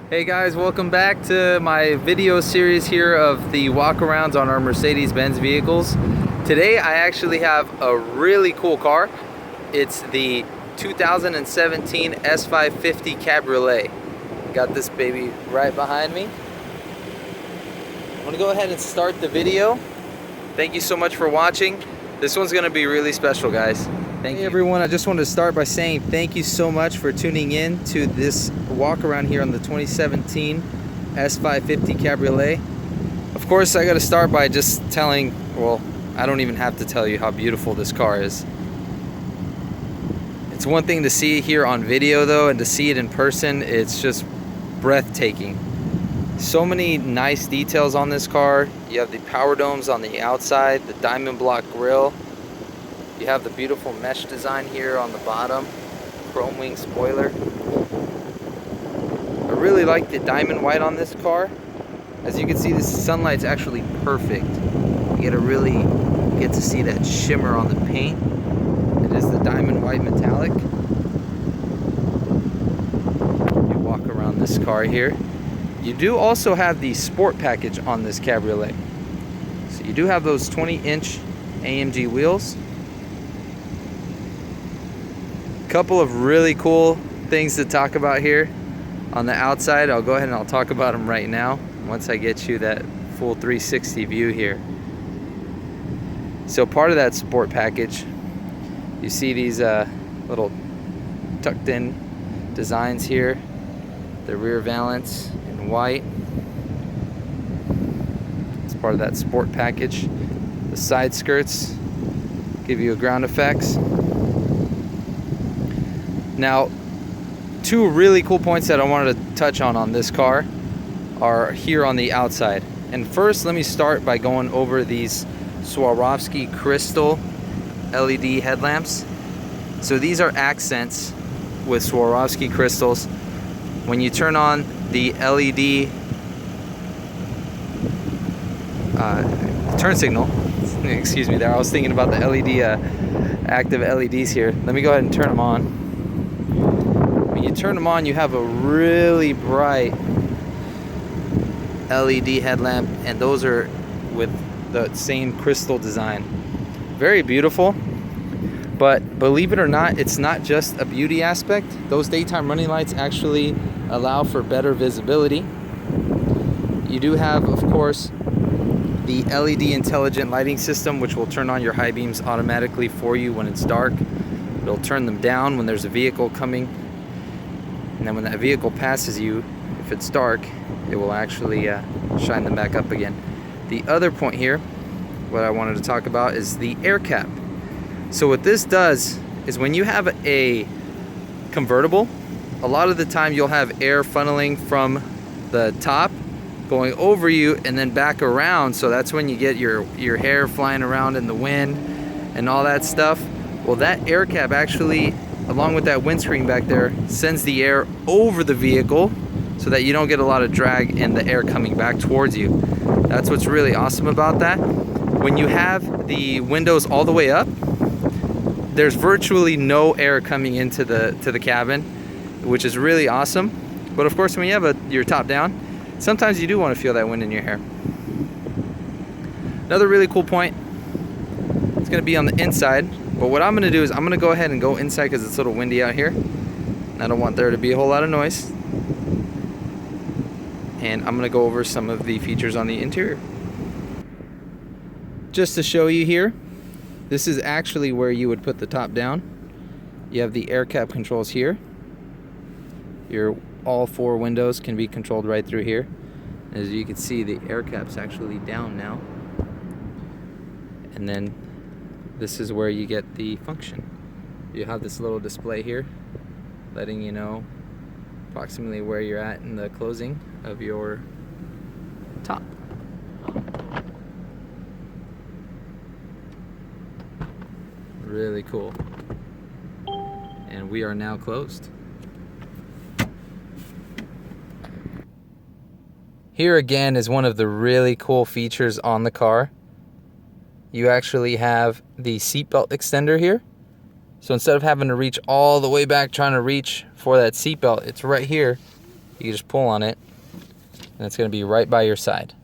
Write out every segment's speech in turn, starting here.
Hey guys, welcome back to my video series here of the walkarounds on our Mercedes-Benz vehicles. Today I actually have a really cool car. It's the 2017 S550 Cabriolet. Got this baby right behind me. I'm gonna go ahead and start the video. Thank you so much for watching. This one's gonna be really special, guys. Thank you. Hey everyone, I just wanted to start by saying thank you so much for tuning in to this walk around here on the 2017 S550 Cabriolet. Of course, I gotta start by just telling, well, I don't even have to tell you how beautiful this car is. It's one thing to see it here on video though, and to see it in person, it's just breathtaking. So many nice details on this car. You have the power domes on the outside, the diamond block grille. You have the beautiful mesh design here on the bottom, chrome wing spoiler. I really like the diamond white on this car. As you can see, the sunlight's actually perfect. You really get to see that shimmer on the paint. It is the diamond white metallic. You walk around this car here. You do also have the sport package on this Cabriolet. So you do have those 20-inch AMG wheels. Couple of really cool things to talk about here on the outside. I'll go ahead and I'll talk about them right now once I get you that full 360 view here. So part of that sport package, you see these little tucked in designs here, the rear valance in white. It's part of that sport package. The side skirts give you a ground effects. Now, two really cool points that I wanted to touch on this car are here on the outside. And first, let me start by going over these Swarovski Crystal LED headlamps. So these are accents with Swarovski crystals. When you turn on the LED turn signal, excuse me there, I was thinking about the LED active LEDs here. Let me go ahead and turn them on. When you turn them on, you have a really bright LED headlamp, and those are with the same crystal design. Very beautiful, but believe it or not, it's not just a beauty aspect. Those daytime running lights actually allow for better visibility. You do have, of course, the LED intelligent lighting system, which will turn on your high beams automatically for you when it's dark. It'll turn them down when there's a vehicle coming. And then when that vehicle passes you, if it's dark, it will actually shine them back up again. The other point here, what I wanted to talk about, is the air cap. So what this does is when you have a convertible, a lot of the time you'll have air funneling from the top going over you and then back around. So that's when you get your hair flying around in the wind and all that stuff. Well, that air cap actually, along with that windscreen back there, sends the air over the vehicle so that you don't get a lot of drag and the air coming back towards you. That's what's really awesome about that. When you have the windows all the way up, there's virtually no air coming into the cabin, which is really awesome. But of course, when you have your top down, sometimes you do want to feel that wind in your hair. Another really cool point, it's going to be on the inside. But what I'm going to do is I'm going to go ahead and go inside because it's a little windy out here. I don't want there to be a whole lot of noise. And I'm going to go over some of the features on the interior. Just to show you here, this is actually where you would put the top down. You have the air cap controls here. All four windows can be controlled right through here. As you can see, the air cap's actually down now. And then this is where you get the function. You have this little display here letting you know approximately where you're at in the closing of your top. Really cool. And we are now closed. Here again is one of the really cool features on the car. You actually have the seatbelt extender here. So instead of having to reach all the way back trying to reach for that seatbelt, it's right here You can just pull on it, and it's going to be right by your side.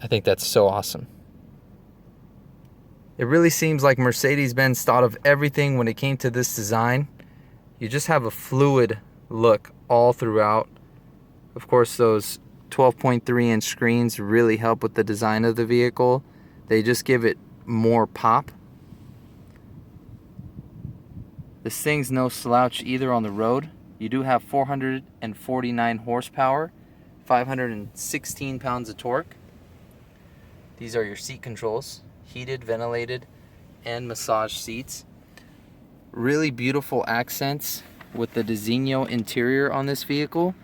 I think that's so awesome. It really seems like Mercedes-Benz thought of everything when it came to this design. You just have a fluid look all throughout. Of course, those 12.3-inch screens really help with the design of the vehicle. They just give it more pop. This thing's no slouch either on the road. You do have 449 horsepower, 516 pounds of torque. These are your seat controls, heated, ventilated, and massage seats. Really beautiful accents with the Designo interior on this vehicle.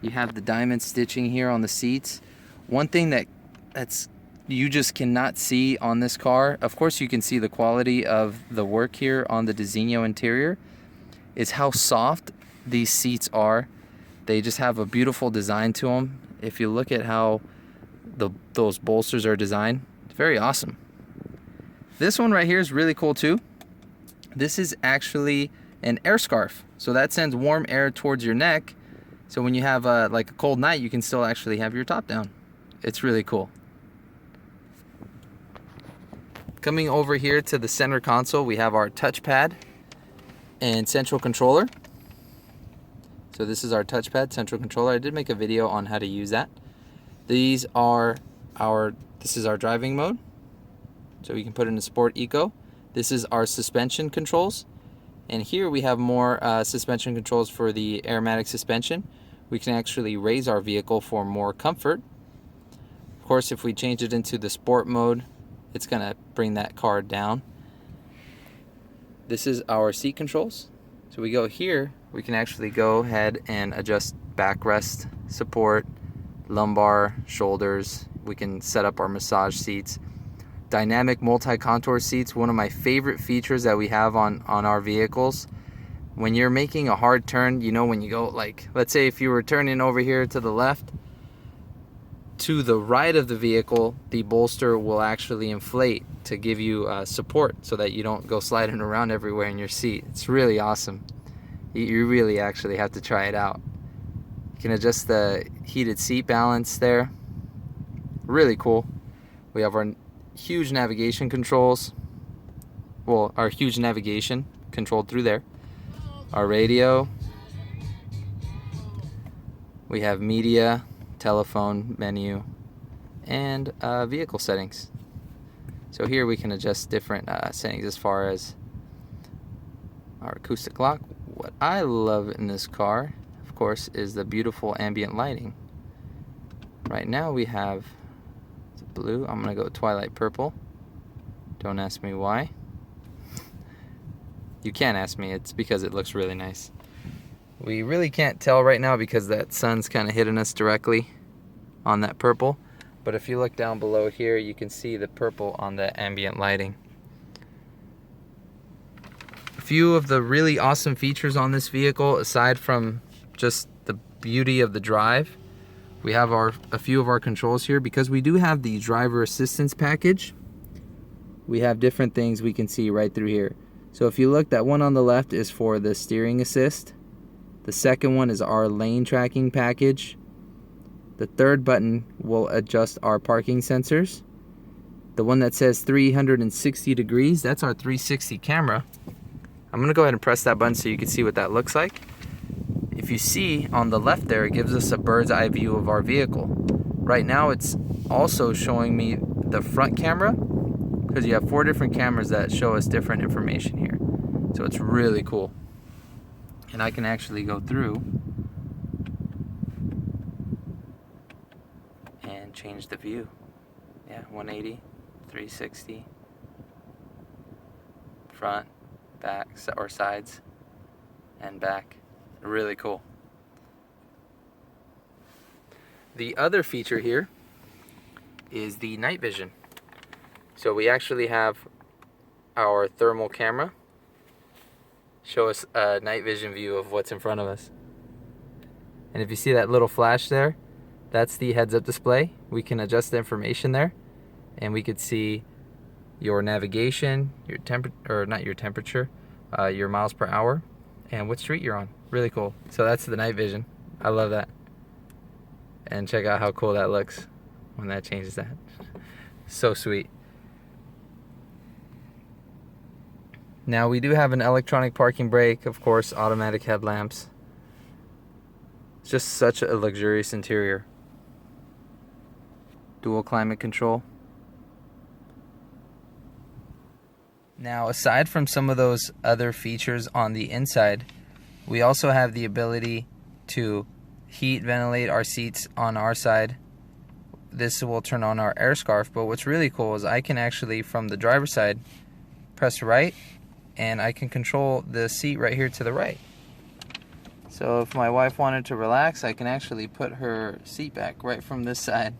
You have the diamond stitching here on the seats. One thing that's you just cannot see on this car, of course you can see the quality of the work here on the Designo interior, is how soft these seats are. They just have a beautiful design to them. If you look at how those bolsters are designed, it's very awesome. This one right here is really cool too. This is actually an air scarf, so that sends warm air towards your neck, so when you have like a cold night, you can still actually have your top down. It's really cool. Coming over here to the center console, we have our touchpad and central controller. So this is our touchpad, central controller. I did make a video on how to use that. This is our driving mode. So we can put it in Sport Eco. This is our suspension controls. And here we have more suspension controls for the aromatic suspension. We can actually raise our vehicle for more comfort. Of course, if we change it into the sport mode, it's gonna bring that car down. This is our seat controls. So we go here, we can actually go ahead and adjust backrest support, lumbar, shoulders. We can set up our massage seats. Dynamic multi-contour seats, one of my favorite features that we have on our vehicles. When you're making a hard turn, you know, when you go, like, let's say if you were turning over here to the left, to the right of the vehicle, the bolster will actually inflate to give you support so that you don't go sliding around everywhere in your seat. It's really awesome. You really actually have to try it out. You can adjust the heated seat balance there. Really cool. We have our huge navigation controls. Well, our huge navigation controlled through there. Our radio. We have media, telephone menu, and vehicle settings. So here we can adjust different settings as far as our acoustic lock. What I love in this car, of course, is the beautiful ambient lighting. Right now we have blue. I'm gonna go twilight purple. Don't ask me why. You can't ask me, it's because it looks really nice. We really can't tell right now because that sun's kind of hitting us directly on that purple. But if you look down below here, you can see the purple on the ambient lighting. A few of the really awesome features on this vehicle, aside from just the beauty of the drive, we have a few of our controls here. Because we do have the driver assistance package, we have different things we can see right through here. So if you look, that one on the left is for the steering assist. The second one is our lane tracking package. The third button will adjust our parking sensors. The one that says 360 degrees, that's our 360 camera. I'm gonna go ahead and press that button so you can see what that looks like. If you see on the left there, it gives us a bird's eye view of our vehicle. Right now it's also showing me the front camera, because you have 4 different cameras that show us different information here. So it's really cool. And I can actually go through and change the view. Yeah, 180, 360, front, back, or sides, and back. Really cool. The other feature here is the night vision. So we actually have our thermal camera show us a night vision view of what's in front of us. And if you see that little flash there, that's the heads-up display. We can adjust the information there, and we could see your navigation, your your miles per hour, and what street you're on. Really cool. So that's the night vision. I love that. And check out how cool that looks when that changes that. So sweet. Now we do have an electronic parking brake, of course, automatic headlamps. It's just such a luxurious interior. Dual climate control. Now, aside from some of those other features on the inside, we also have the ability to heat, ventilate our seats on our side. This will turn on our air scarf, but what's really cool is I can actually, from the driver's side, press right, and I can control the seat right here to the right. So if my wife wanted to relax, I can actually put her seat back right from this side.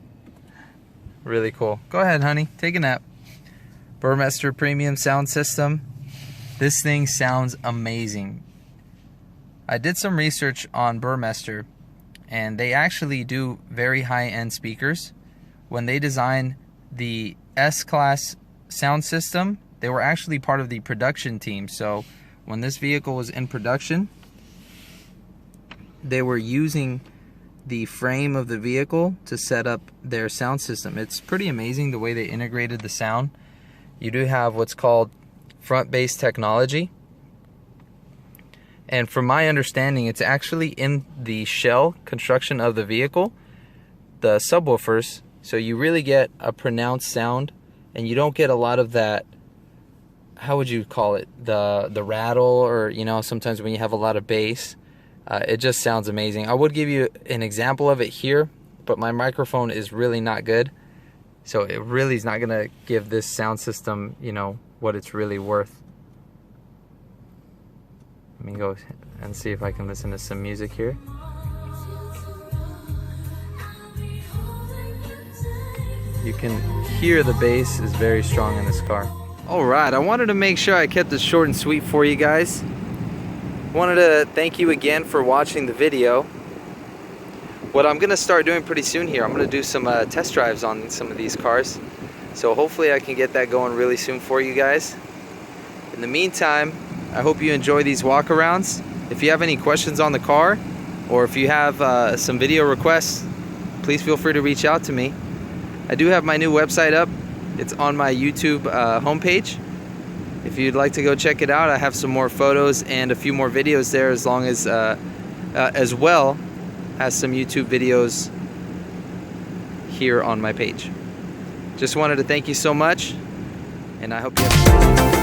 Really cool. Go ahead, honey, take a nap. Burmester premium sound system. This thing sounds amazing. I did some research on Burmester, and they actually do very high-end speakers. When they designed the S-Class sound system, they were actually part of the production team. So when this vehicle was in production, they were using the frame of the vehicle to set up their sound system. It's pretty amazing the way they integrated the sound. You do have what's called front bass technology. And from my understanding, it's actually in the shell construction of the vehicle, the subwoofers, so you really get a pronounced sound, and you don't get a lot of that, how would you call it, the rattle, or you know, sometimes when you have a lot of bass, it just sounds amazing. I would give you an example of it here, but my microphone is really not good. So it really is not going to give this sound system, you know, what it's really worth. Let me go and see if I can listen to some music here. You can hear the bass is very strong in this car. Alright, I wanted to make sure I kept it short and sweet for you guys. Wanted to thank you again for watching the video. What I'm going to start doing pretty soon here, I'm going to do some test drives on some of these cars. So hopefully I can get that going really soon for you guys. In the meantime, I hope you enjoy these walkarounds. If you have any questions on the car, or if you have some video requests, please feel free to reach out to me. I do have my new website up. It's on my YouTube homepage. If you'd like to go check it out, I have some more photos and a few more videos there, as well as some YouTube videos here on my page. Just wanted to thank you so much, and I hope you have a